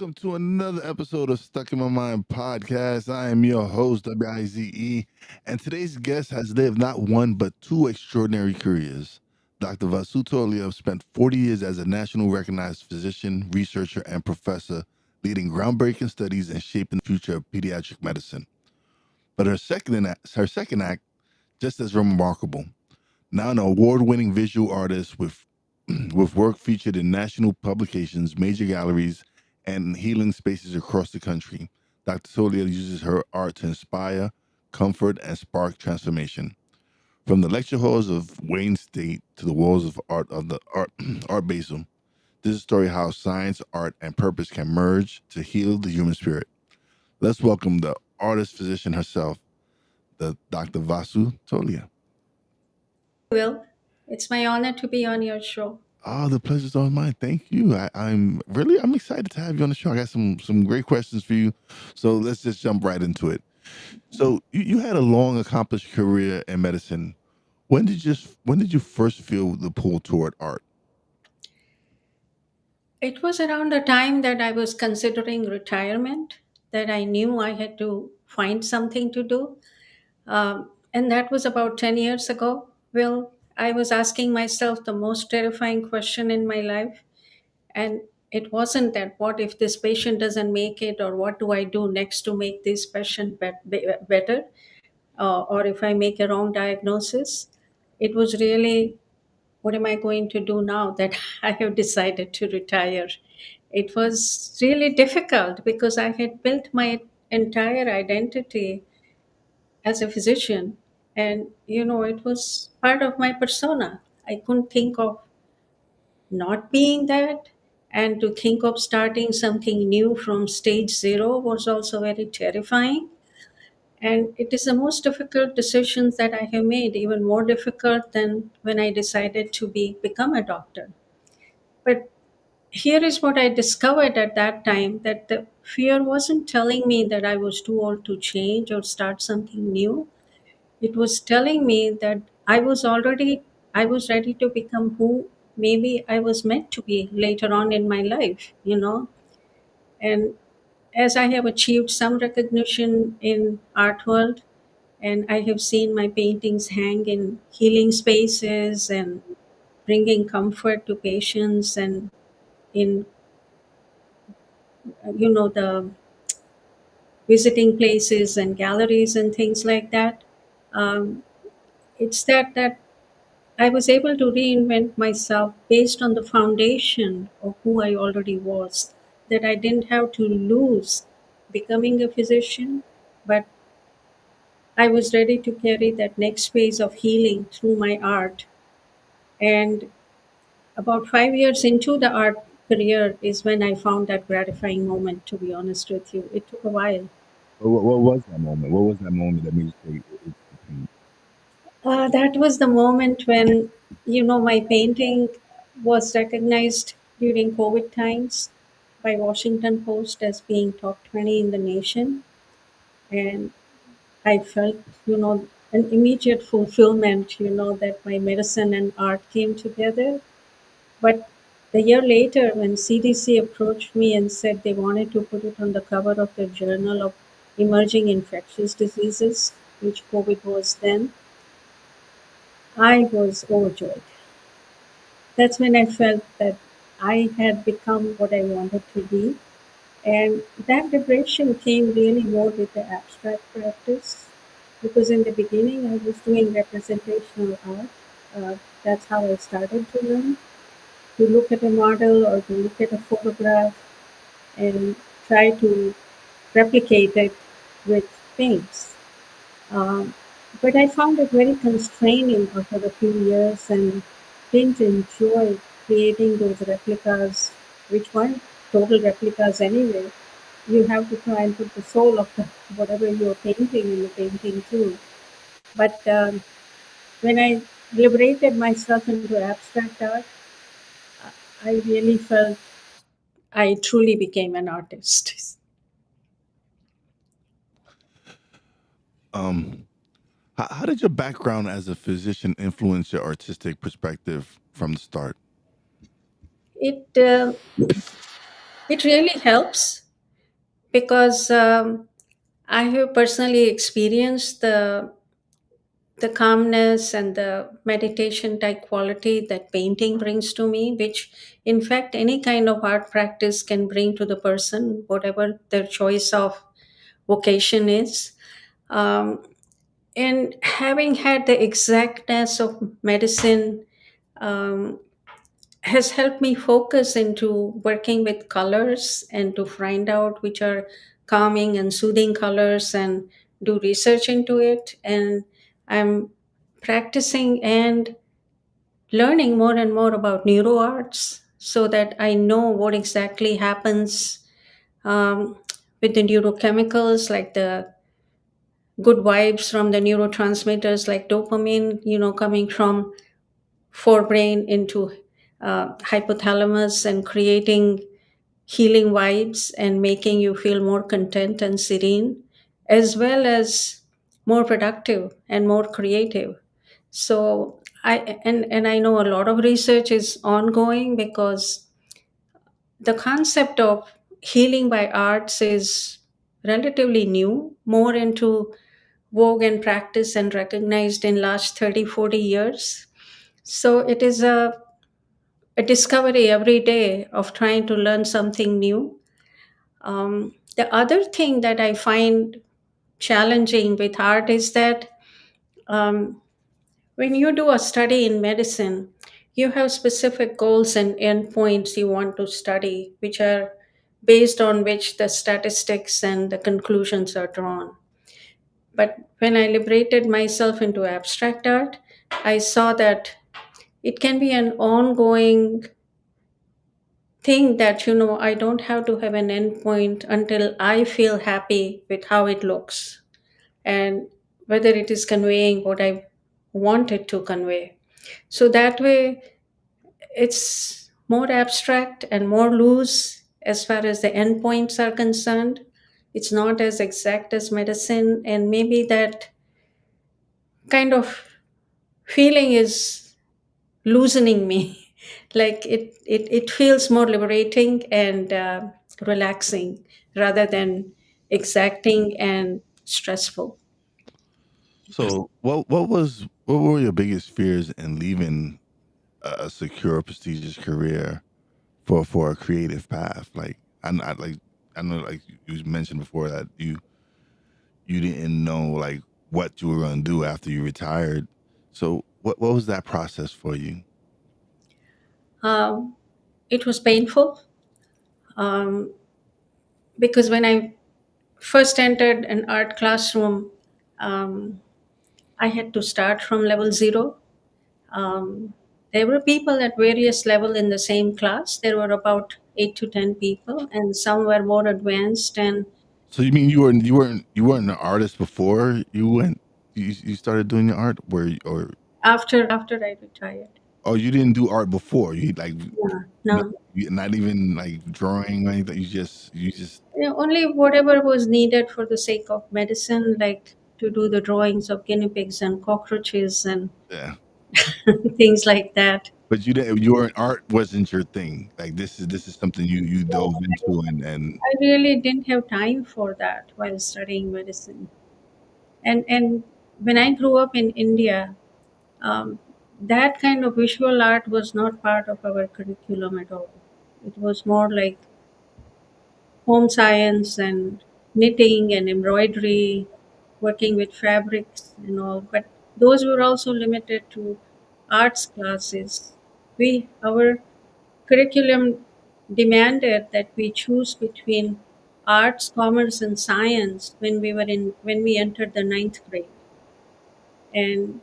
welcome to another episode of Stuck in My Mind podcast. I am your host, Wize, and today's guest has lived not one but two extraordinary careers. Dr. Vasu Tolia spent 40 years as a national recognized physician, researcher, and professor, leading groundbreaking studies and shaping the future of pediatric medicine. But her second act, just as remarkable. Now an award-winning visual artist with with work featured in national publications, major galleries, and healing spaces across the country. Dr. Solia uses her art to inspire, comfort, and spark transformation. From the lecture halls of Wayne State to the walls of Art Basel, this is a story how science, art, and purpose can merge to heal the human spirit. Let's welcome the artist physician herself, the Dr. Vasu Tolia. Will, it's my honor to be on your show. Oh, the pleasure's all mine. Thank you. I'm excited to have you on the show. I got some great questions for you. So let's just jump right into it. So you had a long, accomplished career in medicine. When did you first feel the pull toward art? It was around the time that I was considering retirement that I knew I had to find something to do. And that was about 10 years ago. Will, I was asking myself the most terrifying question in my life. And it wasn't that what if this patient doesn't make it, or what do I do next to make this patient better, or if I make a wrong diagnosis. It was really, what am I going to do now that I have decided to retire? It was really difficult because I had built my entire identity as a physician. And, it was part of my persona. I couldn't think of not being that. And to think of starting something new from stage zero was also very terrifying. And it is the most difficult decisions that I have made, even more difficult than when I decided to become a doctor. But here is what I discovered at that time, that the fear wasn't telling me that I was too old to change or start something new. It was telling me that I was ready to become who maybe I was meant to be later on in my life. And as I have achieved some recognition in art world, and I have seen my paintings hang in healing spaces and bringing comfort to patients, and in the visiting places and galleries and things like that. um, it's that I was able to reinvent myself based on the foundation of who I already was, that I didn't have to lose becoming a physician, but I was ready to carry that next phase of healing through my art. And about 5 years into the art career is when I found that gratifying moment, to be honest with you. It took a while. What was that moment? What was that moment that made you say it's the That was the moment when, my painting was recognized during COVID times by Washington Post as being top 20 in the nation. And I felt, an immediate fulfillment, that my medicine and art came together. But the year later, when CDC approached me and said they wanted to put it on the cover of their journal of emerging infectious diseases, which COVID was then, I was overjoyed. That's when I felt that I had become what I wanted to be. And that liberation came really more with the abstract practice, because in the beginning I was doing representational art. That's how I started to learn to look at a model or to look at a photograph and try to replicate it with paints. Um, but I found it very constraining after a few years and didn't enjoy creating those replicas, which weren't total replicas anyway. You have to try and put the soul of whatever you're painting in the painting too. But when I liberated myself into abstract art, I really felt I truly became an artist. Um, how did your background as a physician influence your artistic perspective from the start? It It really helps because I have personally experienced the calmness and the meditation type quality that painting brings to me, which in fact any kind of art practice can bring to the person, whatever their choice of vocation is. Um, and having had the exactness of medicine um, has helped me focus into working with colors and to find out which are calming and soothing colors and do research into it. And I'm practicing and learning more and more about neuroarts so that I know what exactly happens um, with the neurochemicals, like the good vibes from the neurotransmitters like dopamine, coming from forebrain into hypothalamus and creating healing vibes and making you feel more content and serene, as well as more productive and more creative. So and I know a lot of research is ongoing because the concept of healing by arts is relatively new, more into vogue and practice and recognized in last 30, 40 years. So it is a discovery every day of trying to learn something new. The other thing that I find challenging with art is that um, when you do a study in medicine, you have specific goals and endpoints you want to study, which are based on which the statistics and the conclusions are drawn. But when I liberated myself into abstract art, I saw that it can be an ongoing thing that, I don't have to have an endpoint until I feel happy with how it looks and whether it is conveying what I want it to convey. So that way, it's more abstract and more loose as far as the endpoints are concerned. It's not as exact as medicine, and maybe that kind of feeling is loosening me. Like it feels more liberating and relaxing rather than exacting and stressful. So, what were your biggest fears in leaving a secure, prestigious career for a creative path? Like, I know, like you mentioned before that you didn't know like what you were going to do after you retired. So, what was that process for you? Um, it was painful um, because when I first entered an art classroom, um, I had to start from level zero. Um, there were people at various level in the same class. There were about 8 to 10 people, and some were more advanced. And So, you mean you weren't an artist before you started doing your art, or after I retired, oh, you didn't do art before? You like yeah, no, no, not even like drawing or anything. You just only whatever was needed for the sake of medicine, like to do the drawings of guinea pigs and cockroaches and yeah. things like that. But you didn't. Your art wasn't your thing. Like this is something you dove into and I really didn't have time for that while studying medicine. And when I grew up in India, um, that kind of visual art was not part of our curriculum at all. It was more like home science and knitting and embroidery, working with fabrics and all. But those were also limited to arts classes. Our curriculum demanded that we choose between arts, commerce, and science when we entered the ninth grade. And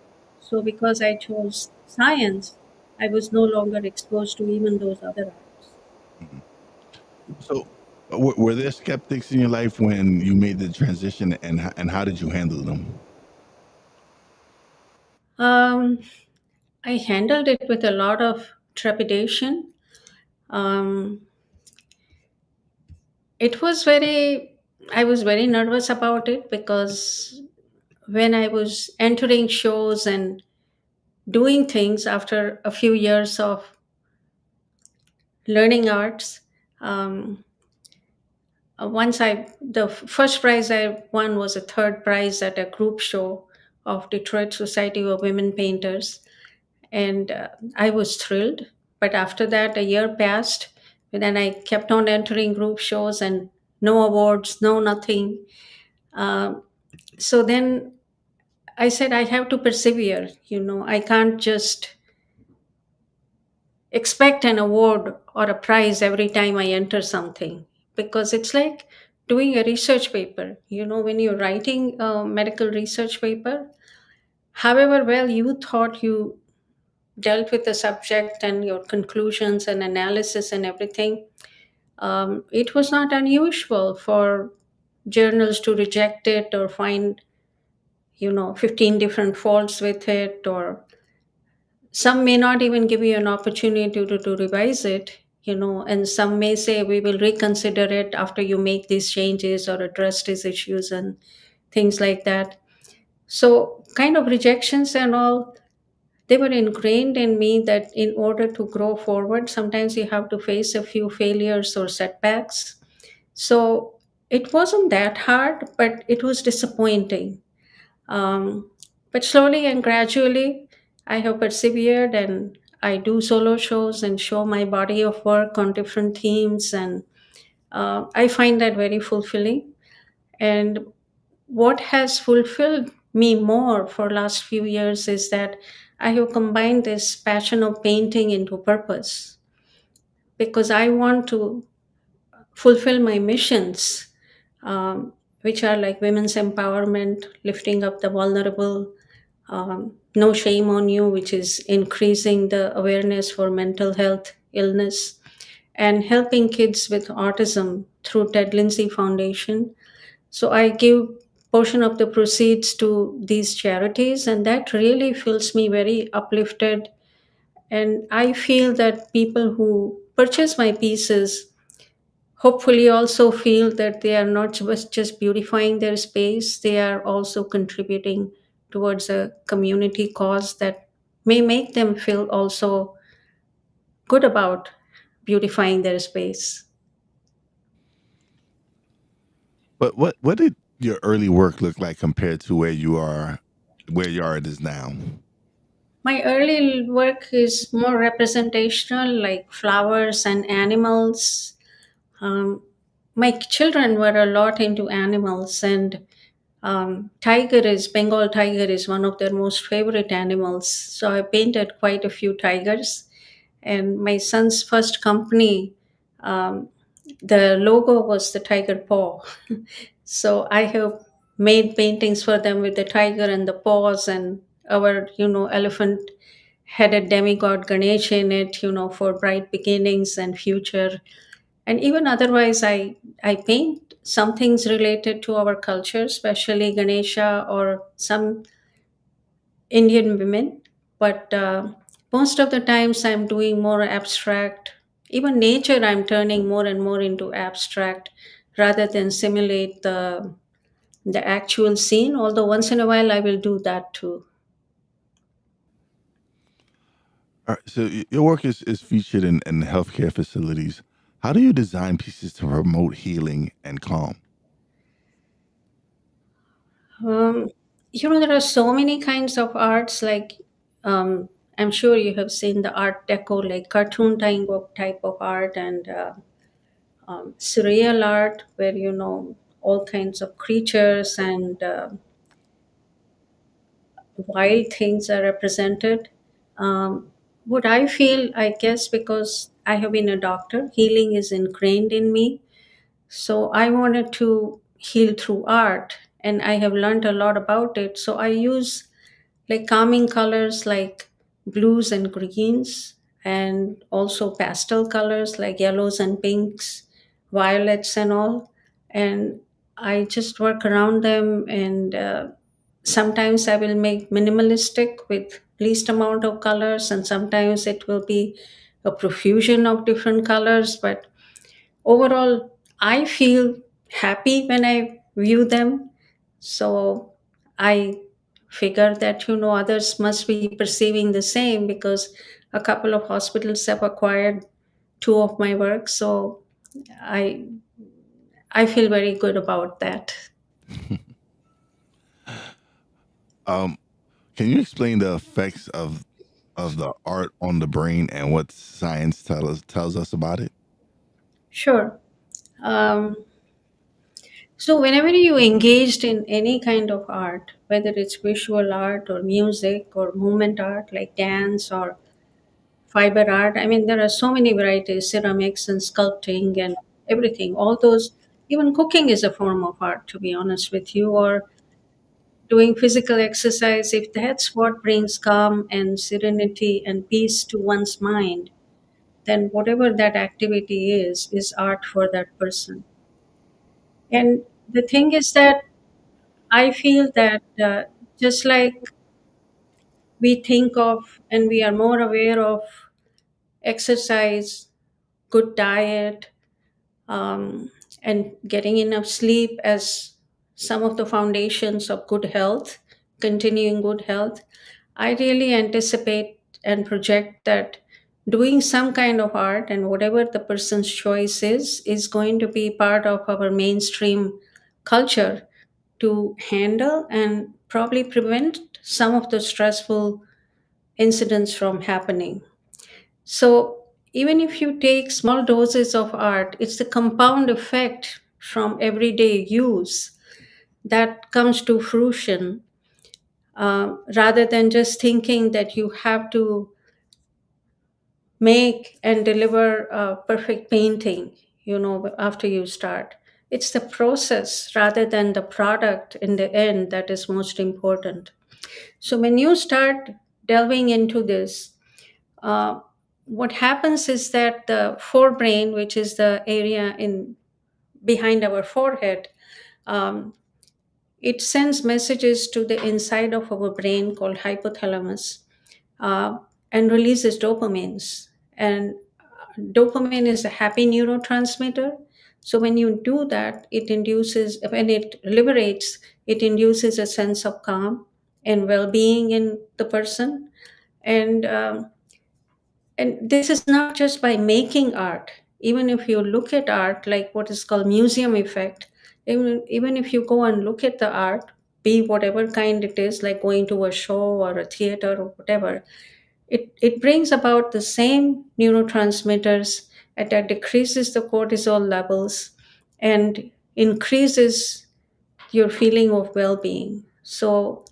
so because I chose science, I was no longer exposed to even those other arts. mhm. So, were there skeptics in your life when you made the transition, and how did you handle them? Um, I handled it with a lot of trepidation. Um, it was very, I was very nervous about it because when I was entering shows and doing things after a few years of learning arts, Once the first prize I won was a third prize at a group show of Detroit Society of Women Painters, and I was thrilled. But after that, a year passed, and then I kept on entering group shows and no awards, no nothing. Um, so then I said, I have to persevere. I can't just expect an award or a prize every time I enter something, because it's like doing a research paper. When you're writing a medical research paper, however well you thought you dealt with the subject and your conclusions and analysis and everything, it was not unusual for journals to reject it or find 15 different faults with it, or some may not even give you an opportunity to revise it, and some may say we will reconsider it after you make these changes or address these issues and things like that. So kind of rejections and all, they were ingrained in me that in order to grow forward, sometimes you have to face a few failures or setbacks. So it wasn't that hard, but it was disappointing. um, but slowly and gradually, I have persevered, and I do solo shows and show my body of work on different themes, and I find that very fulfilling. And what has fulfilled me more for last few years is that I have combined this passion of painting into purpose, because I want to fulfill my missions, which are like women's empowerment, lifting up the vulnerable, No Shame on You, which is increasing the awareness for mental health illness, and helping kids with autism through Ted Lindsay Foundation. So I give portion of the proceeds to these charities, and that really feels me very uplifted. And I feel that people who purchase my pieces hopefully also feel that they are not just beautifying their space, they are also contributing towards a community cause that may make them feel also good about beautifying their space. But what did your early work look like compared to where your art is now? My early work is more representational, like flowers and animals. um, my children were a lot into animals, and Bengal tiger is one of their most favorite animals. So I painted quite a few tigers. And my son's first company, um, the logo was the tiger paw. So I have made paintings for them with the tiger and the paws, and our, elephant headed demigod Ganesh in it, for bright beginnings and future. And even otherwise, I paint some things related to our culture, especially Ganesha or some Indian women. But most of the times I'm doing more abstract. Even nature, I'm turning more and more into abstract rather than simulate the actual scene, although once in a while I will do that too. All right, so your work is featured in healthcare facilities. How do you design pieces to promote healing and calm? um, there are so many kinds of arts, like um, I'm sure you have seen the art deco, like cartoon type of art, and surreal art, where all kinds of creatures and wild things are represented. What I feel, I guess, because I have been a doctor, healing is ingrained in me. So I wanted to heal through art, and I have learned a lot about it. So I use like calming colors like blues and greens, and also pastel colors like yellows and pinks, violets and all. And I just work around them, and sometimes I will make minimalistic with least amount of colors, and sometimes it will be a profusion of different colors. But overall, I feel happy when I view them. So I figure that others must be perceiving the same, because a couple of hospitals have acquired two of my works. So I I feel very good about that. um, can you explain the effects of the art on the brain and what science tells us about it? Sure. Um, so, whenever you engaged in any kind of art, whether it's visual art or music or movement art like dance or fiber art, I mean, there are so many varieties, ceramics and sculpting and everything. All those, even cooking is a form of art, to be honest with you, or doing physical exercise, if that's what brings calm and serenity and peace to one's mind, then whatever that activity is art for that person. And the thing is that I feel that just like we think of and we are more aware of exercise, good diet, um, and getting enough sleep as some of the foundations of good health, continuing good health, I really anticipate and project that doing some kind of art and whatever the person's choice is going to be part of our mainstream culture to handle and probably prevent some of the stressful incidents from happening. So, even if you take small doses of art, it's the compound effect from everyday use that comes to fruition, rather than just thinking that you have to make and deliver a perfect painting, after you start. It's the process rather than the product in the end that is most important. So, when you start delving into this, uh, what happens is that the forebrain, which is the area in behind our forehead, um, it sends messages to the inside of our brain called hypothalamus, uh, and releases dopamines. And dopamine is a happy neurotransmitter. So when you do that, when it liberates, it induces a sense of calm and well-being in the person. And um, and this is not just by making art. Even if you look at art, like what is called museum effect, even if you go and look at the art, be whatever kind it is, like going to a show or a theater or whatever, it brings about the same neurotransmitters, and that decreases the cortisol levels and increases your feeling of well-being. So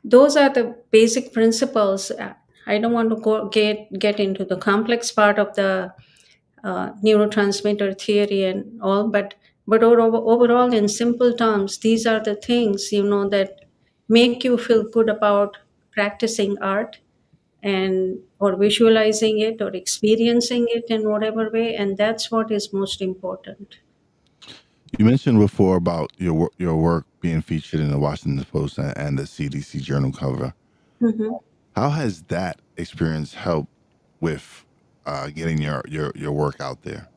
those are the basic principles. I don't want to get into the complex part of the neurotransmitter theory and all, but overall, in simple terms, these are the things that make you feel good about practicing art and or visualizing it or experiencing it in whatever way, and that's what is most important. You mentioned before about your work being featured in the Washington Post and the CDC journal cover. Mhm. How has that experience helped with getting your work out there?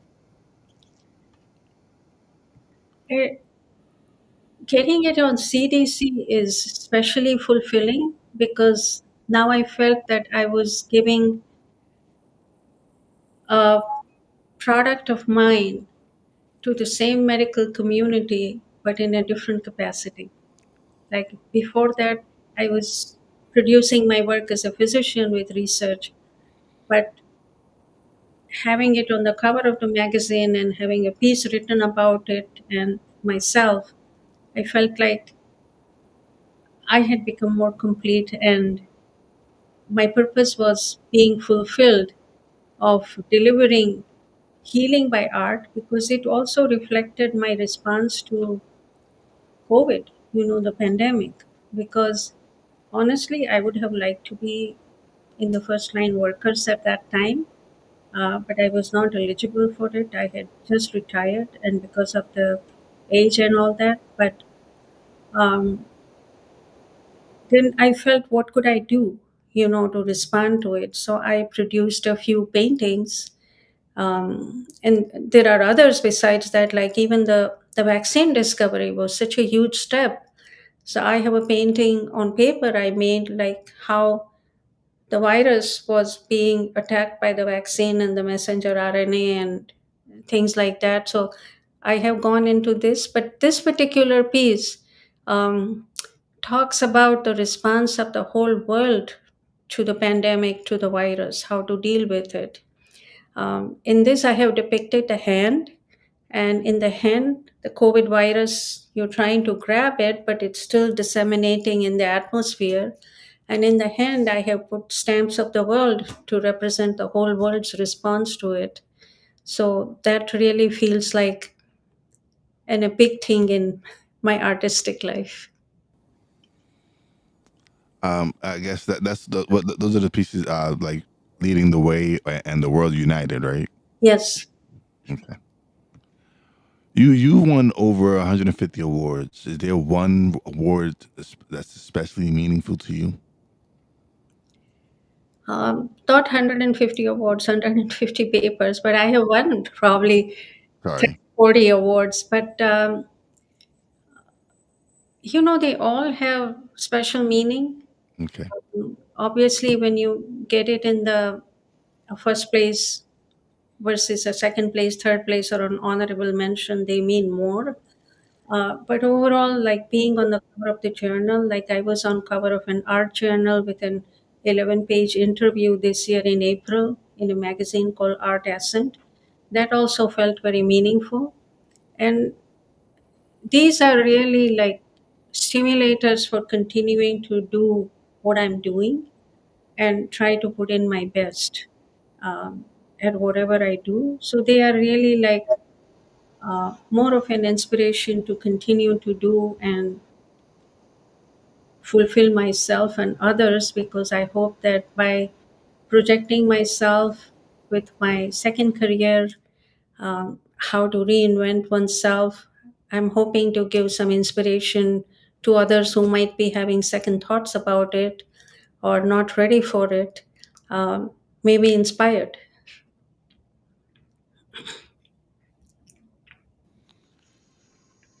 Eh, Getting it on CDC is especially fulfilling because now I felt that I was giving a product of mine to the same medical community, but in a different capacity. Like before that, I was producing my work as a physician with research, but having it on the cover of the magazine and having a piece written about it and myself, I felt like I had become more complete and my purpose was being fulfilled of delivering healing by art because it also reflected my response to COVID, the pandemic. Because honestly, I would have liked to be in the first line workers at that time, but I was not eligible for it. I had just retired, and because of the age and all that, but um, then I felt, what could I do, to respond to it? So I produced a few paintings, and there are others besides that. Like even the vaccine discovery was such a huge step. So I have a painting on paper I made, like how the virus was being attacked by the vaccine and the messenger RNA and things like that. So I have gone into this, but this particular piece um, talks about the response of the whole world to the pandemic, to the virus, how to deal with it. In this, I have depicted a hand, and in the hand, the COVID virus, you're trying to grab it, but it's still disseminating in the atmosphere. And in the hand, I have put stamps of the world to represent the whole world's response to it. So that really feels like a big thing in my artistic life. I guess that's the what those are the pieces like leading the way and the world united, right? Yes. Okay. You won over 150 awards. Is there one award that's especially meaningful to you? Not 150 awards, 150 papers, but I have won probably Sorry. 30, 40 awards. But, they all have special meaning. Okay. Obviously, when you get it in the first place versus a second place, third place, or an honorable mention, they mean more. But overall, like being on the cover of the journal, like I was on cover of an art journal with an 11-page interview this year in April in a magazine called Art Ascent. That also felt very meaningful. And these are really like stimulators for continuing to do what I'm doing and try to put in my best at whatever I do. So they are really like more of an inspiration to continue to do and fulfill myself and others, because I hope that by projecting myself with my second career, how to reinvent oneself, I'm hoping to give some inspiration to others who might be having second thoughts about it or not ready for it, may be inspired.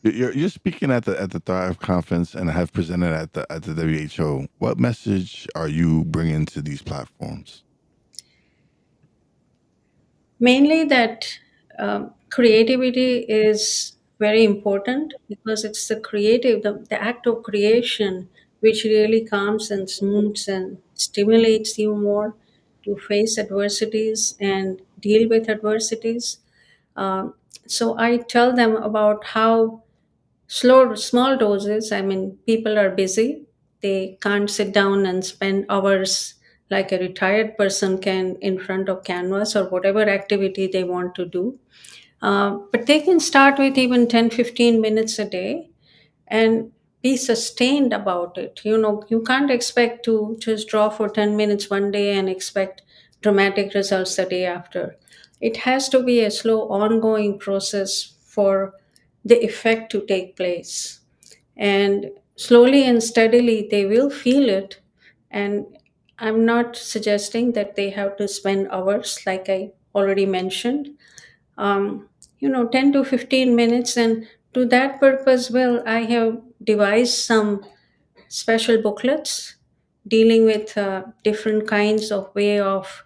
You're speaking at the Thrive conference and have presented at the WHO. What message are you bringing to these platforms? Mainly that creativity is very important, because it's the act of creation which really calms and smooths and stimulates you more to face adversities and deal with adversities. Um, so I tell them about how small doses. I mean, people are busy. They can't sit down and spend hours like a retired person can in front of canvas or whatever activity they want to do. But they can start with even 10-15 minutes a day and be sustained about it. You can't expect to just draw for 10 minutes one day and expect dramatic results the day after. It has to be a slow, ongoing process for the effect to take place. And slowly and steadily, they will feel it. And I'm not suggesting that they have to spend hours, like I already mentioned, 10 to 15 minutes. And to that purpose, well, I have devised some special booklets dealing with different kinds of way of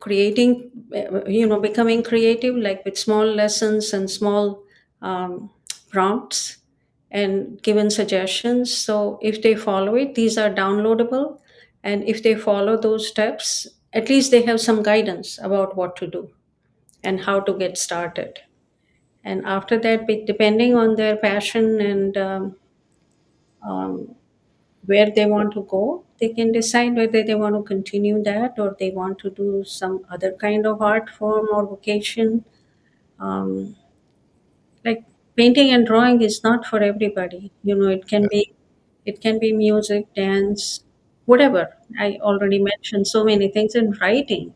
creating, becoming creative, like with small lessons and small um, prompts and given suggestions. So if they follow it, these are downloadable. And if they follow those steps, at least they have some guidance about what to do and how to get started. And after that, depending on their passion and um, where they want to go, they can decide whether they want to continue that or they want to do some other kind of art form or vocation. Um, like painting and drawing is not for everybody. It can be music, dance, whatever. I already mentioned so many things. And writing,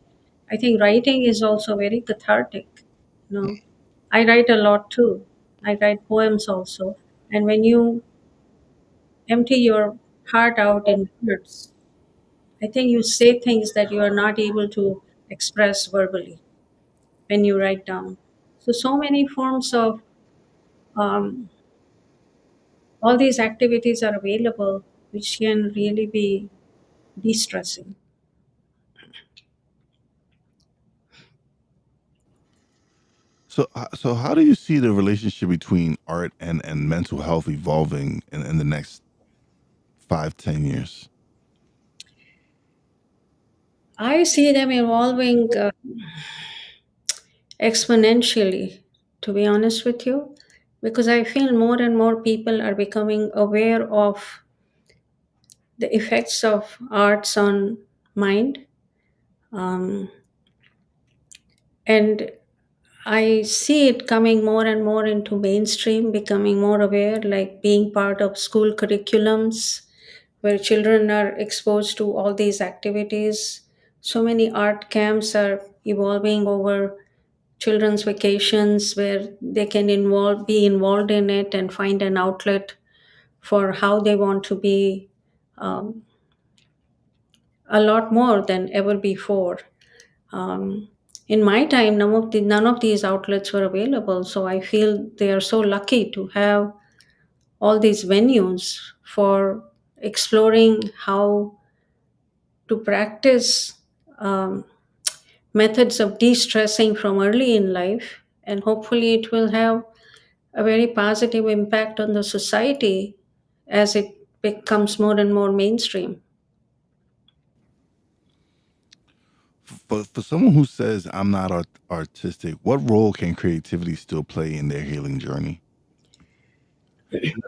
I think writing is also very cathartic. You know, I write a lot too. I write poems also. And when you empty your heart out in words, I think you say things that you are not able to express verbally when you write down. So many forms of all these activities are available, which can really be de stressing. So how do you see the relationship between art and mental health evolving in the next 5, 10 years? I see them evolving exponentially, to be honest with you, because I feel more and more people are becoming aware of the effects of arts on mind. Um, and I see it coming more and more into mainstream, becoming more aware, like being part of school curriculums where children are exposed to all these activities. So many art camps are evolving over children's vacations where they can be involved in it and find an outlet for how they want to be um, a lot more than ever before. Um, in my time, none of these outlets were available, so I feel they are so lucky to have all these venues for exploring how to practice um, methods of de-stressing from early in life, and hopefully it will have a very positive impact on the society as it becomes more and more mainstream. For someone who says I'm not artistic, what role can creativity still play in their healing journey?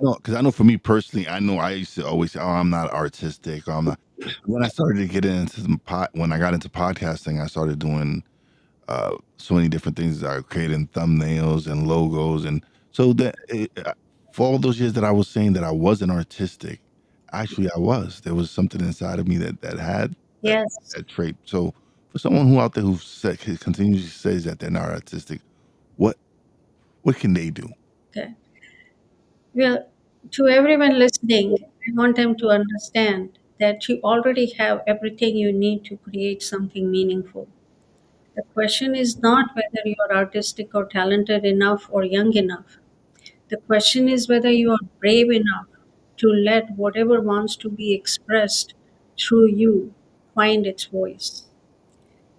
No, because I know for me personally, I know I used to always say, "Oh, I'm not artistic," or "I'm not." When I started to get into when I got into podcasting, I started doing so many different things. I creating thumbnails and logos, and so that for all those years that I was saying that I wasn't artistic, actually I was. There was something inside of me that had that Yes. that trait. So for someone who out there who continuously says that they're not artistic, what what can they do? Okay. Well, to everyone listening, I want them to understand that you already have everything you need to create something meaningful. The question is not whether you are artistic or talented enough or young enough. The question is whether you are brave enough to let whatever wants to be expressed through you find its voice.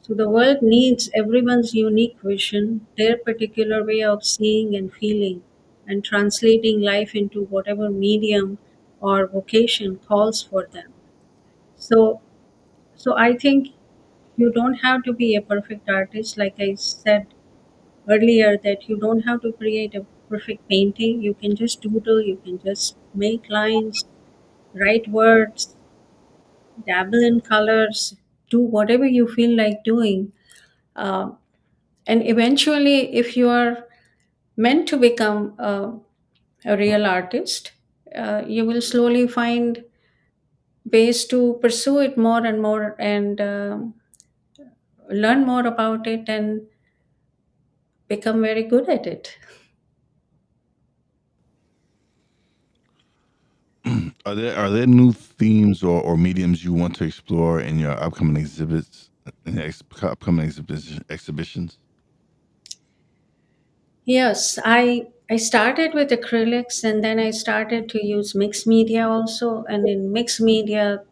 So the world needs everyone's unique vision, their particular way of seeing and feeling, and translating life into whatever medium or vocation calls for them. So, so I think you don't have to be a perfect artist, like I said earlier, that you don't have to create a perfect painting. You can just doodle, you can just make lines, write words, dabble in colors, do whatever you feel like doing. Uh, and eventually, if you are meant to become a real artist, you will slowly find ways to pursue it more and more and learn more about it and become very good at it. Are there new themes or mediums you want to explore in your upcoming exhibits, upcoming exhibitions? Yes, I started with acrylics and then I started to use mixed media also. And in mixed media,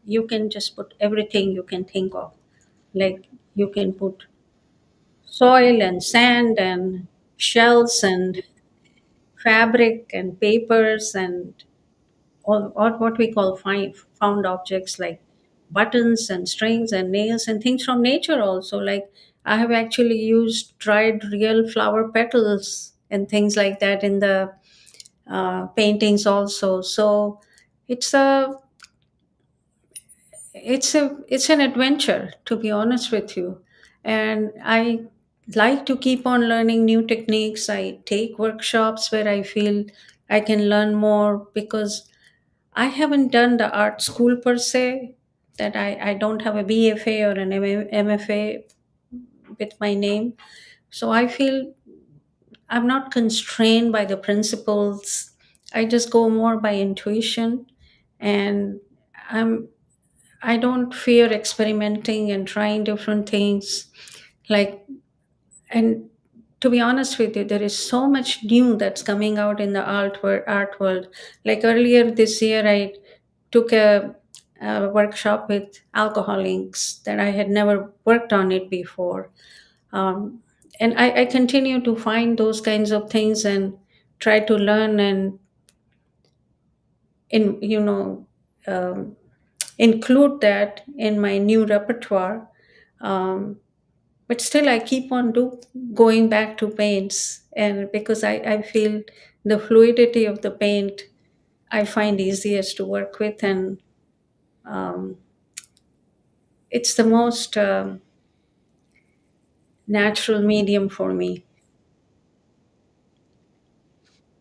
you can just put everything you can think of. Like you can put soil and sand and shells and fabric and papers and all what we call found objects like buttons and strings and nails and things from nature also. Like I have actually used dried real flower petals and things like that in the paintings also. So it's a it's an adventure, to be honest with you. And I like to keep on learning new techniques. I take workshops where I feel I can learn more because I haven't done the art school per se, that I don't have a BFA or an MFA with my name. So I feel I'm not constrained by the principles. I just go more by intuition, and I'm I don't fear experimenting and trying different things. Like, and to be honest with you, there is so much new that's coming out in the art world. Like earlier this year, I took a workshop with alcohol inks that I had never worked on it before. Um, And I continue to find those kinds of things and try to learn and in include that in my new repertoire. um, but still I keep on going back to paints, and because I feel the fluidity of the paint I find easiest to work with, and um, it's the most natural medium for me.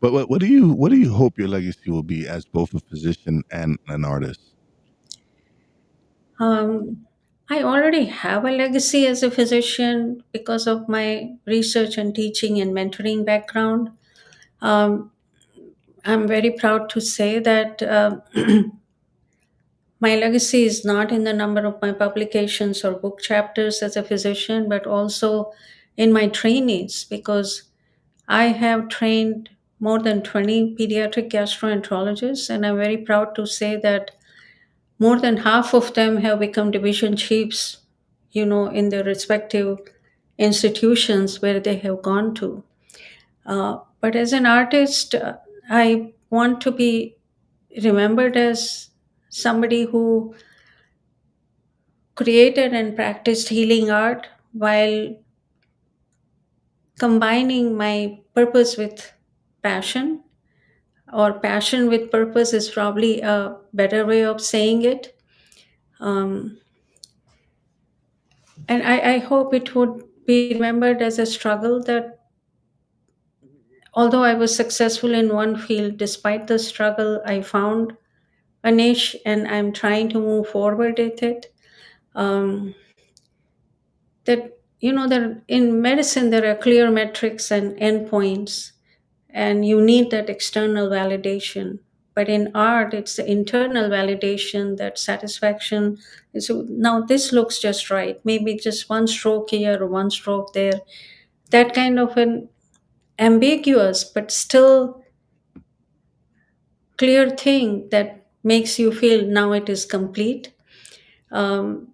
But what do you hope your legacy will be as both a physician and an artist? um, I already have a legacy as a physician because of my research and teaching and mentoring background. um, I'm very proud to say that my legacy is not in the number of my publications or book chapters as a physician, but also in my trainees, because I have trained more than 20 pediatric gastroenterologists, and I'm very proud to say that more than half of them have become division chiefs, in their respective institutions where they have gone to. But as an artist, I want to be remembered as somebody who created and practiced healing art while combining my purpose with passion, or passion with purpose is probably a better way of saying it. Um, and I hope it would be remembered as a struggle that, although I was successful in one field, despite the struggle, I found a niche and I'm trying to move forward with it. Um, that that in medicine there are clear metrics and endpoints, and you need that external validation. But in art, it's the internal validation, that satisfaction. So now this looks just right. Maybe just one stroke here or one stroke there. That kind of an ambiguous but still clear thing that makes you feel now it is complete. Um,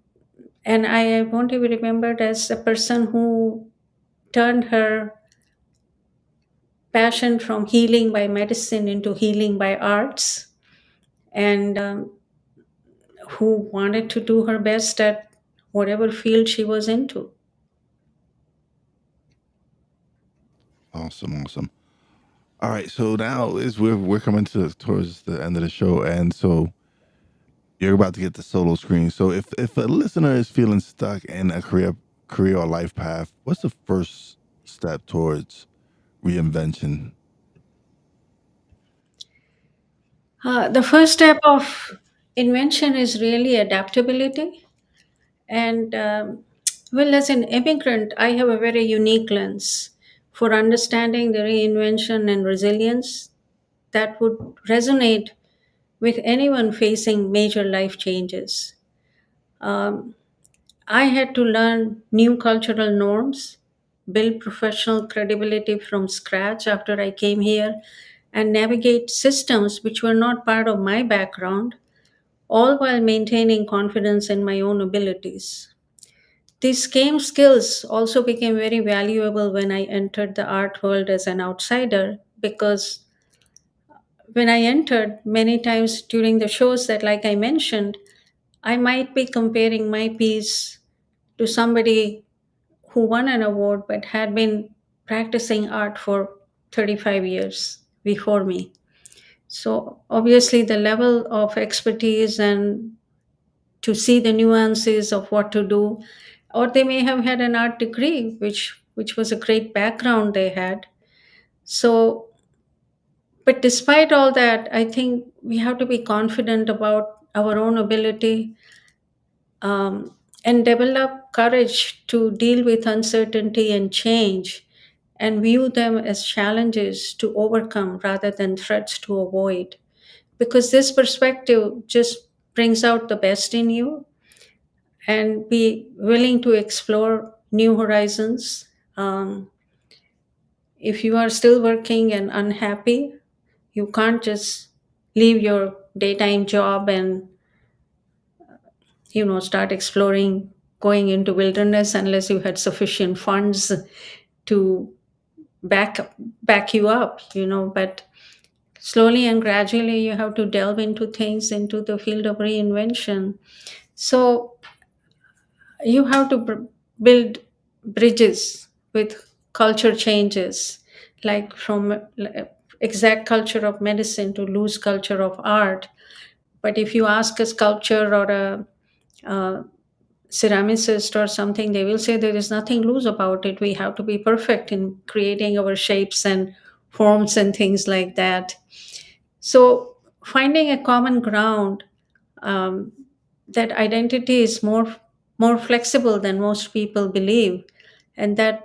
and I want to be remembered as a person who turned her passion from healing by medicine into healing by arts, and who wanted to do her best at whatever field she was into. Awesome, awesome. All right, so now is we're coming towards the end of the show, and so you're about to get the solo screen. So if a listener is feeling stuck in a career or life path, what's the first step towards reinvention? The first step of invention is really adaptability. And well, as an immigrant, I have a very unique lens for understanding the reinvention and resilience that would resonate with anyone facing major life changes. Um, I had to learn new cultural norms, build professional credibility from scratch after I came here, and navigate systems which were not part of my background, all while maintaining confidence in my own abilities. These same skills also became very valuable when I entered the art world as an outsider, because when I entered, many times during the shows that, like I mentioned, I might be comparing my piece to somebody who won an award but had been practicing art for 35 years before me. So, obviously, the level of expertise and to see the nuances of what to do, or they may have had an art degree, which was a great background they had. So, but despite all that, I think we have to be confident about our own ability, um, and develop courage to deal with uncertainty and change, and view them as challenges to overcome rather than threats to avoid. Because this perspective just brings out the best in you, and be willing to explore new horizons. If you are still working and unhappy, you can't just leave your daytime job and start exploring going into wilderness unless you had sufficient funds to back back you up, but slowly and gradually you have to delve into things, into the field of reinvention. So you have to build bridges with culture changes, like from exact culture of medicine to loose culture of art. But if you ask a sculptor or a ceramicist or something, they will say there is nothing loose about it. We have to be perfect in creating our shapes and forms and things like that. So finding a common ground, um, that identity is more flexible than most people believe, and that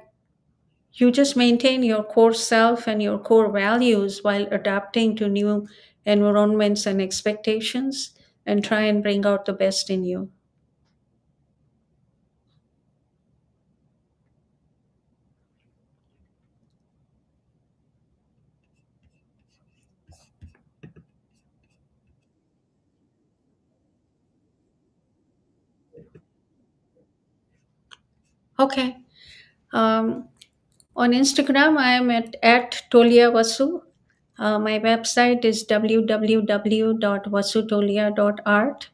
you just maintain your core self and your core values while adapting to new environments and expectations, and try and bring out the best in you. Okay. Um, on Instagram, I am at Tolia Vasu. My website is www.vasutolia.art.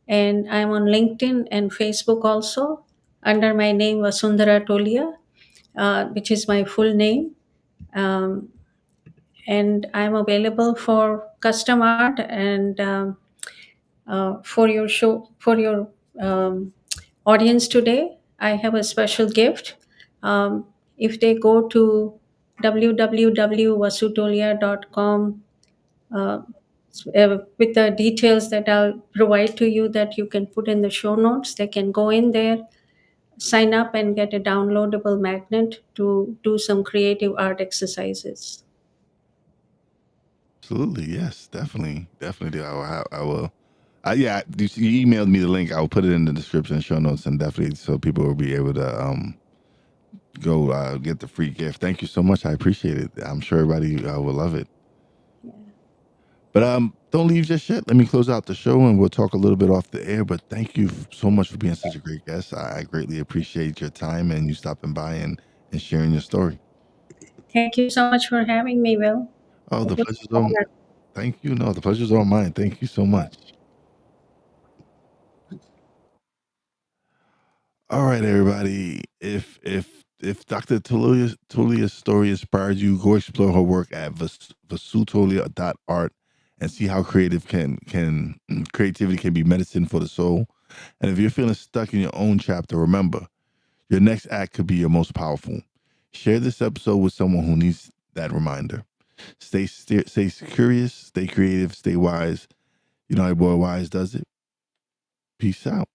And I'm on LinkedIn and Facebook also under my name Vasundhara Tolia, which is my full name. Um, and I'm available for custom art and for your show, for your um, audience today. I have a special gift. If they go to www.vasutolia.com with the details that I'll provide to you, that you can put in the show notes, they can go in there, sign up, and get a downloadable magnet to do some creative art exercises. Absolutely, yes, definitely, definitely. I will. Yeah, you emailed me the link. I'll put it in the description, show notes, and definitely so people will be able to go get the free gift. Thank you so much. I appreciate it. I'm sure everybody will love it. Yeah. But don't leave just yet. Let me close out the show, and we'll talk a little bit off the air. But thank you so much for being such a great guest. I greatly appreciate your time and you stopping by and sharing your story. Thank you so much for having me, Will. Oh, It the was pleasure's an all. honor. Thank you. No, the pleasure's all mine. Thank you so much. All right, everybody. If Dr. Tolia's story inspired you, go explore her work at vasutolia.art and see how creativity can be medicine for the soul. And if you're feeling stuck in your own chapter, remember, your next act could be your most powerful. Share this episode with someone who needs that reminder. Stay curious, stay creative, stay wise. You know how your boy Wise does it. Peace out.